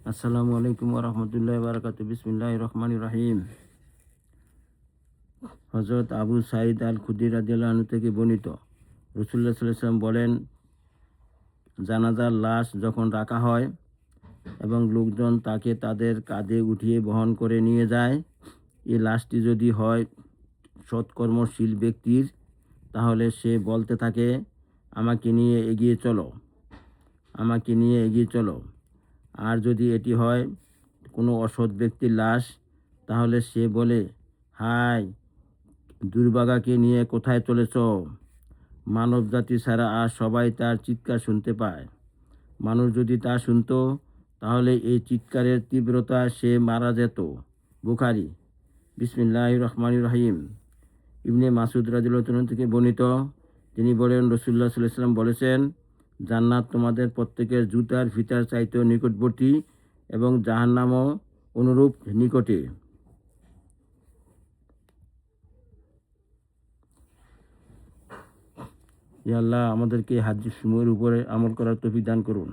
আসসালামু আলাইকুম রহমতুল্লাহ বারাকাতু। বিসমিল্লাহির রহমানির রহিম। হযরত আবু সাঈদ আল খুদরি রাদিয়াল্লাহু আনহু থেকে বর্ণিত, রাসূলুল্লাহ সাল্লাল্লাহু আলাইহি ওয়াসাল্লাম বলেন, জানাজার লাশ যখন রাখা হয় এবং লোকজন তাকে তাদের কাঁধে উঠিয়ে বহন করে নিয়ে যায়, এই লাশটি যদি হয় সৎকর্মশীল ব্যক্তির, তাহলে সে বলতে থাকে, আমাকে নিয়ে এগিয়ে চলো, আমাকে নিয়ে এগিয়ে চলো। আর যদি এটি হয় কোনো অসৎ ব্যক্তির লাশ, তাহলে সে বলে, হায়, দুর্ভাগাকে নিয়ে কোথায় চলেছ? মানব জাতি ছাড়া আর সবাই তার চিৎকার শুনতে পায়। মানুষ যদি তা শুনতো, তাহলে এই চিৎকারের তীব্রতায় সে মারা যেত। বুখারী। বিসমিল্লাহির রহমানির রহিম। ইবনে মাসুদ রাদিয়াল্লাহু তাআলা থেকে বর্ণিত, তিনি বলেন, রাসূলুল্লাহ সাল্লাল্লাহু আলাইহি ওয়াসাল্লাম বলেছেন, জান্নাত তোমাদের প্রত্যেকের জুতার ফিতার চাইতেও নিকটবর্তী এবং জাহান্নামও অনুরূপ নিকটে। ইয়া আল্লাহ, আমাদেরকে হাদীস সমূহের উপরে আমল করার তৌফিক দান করুন।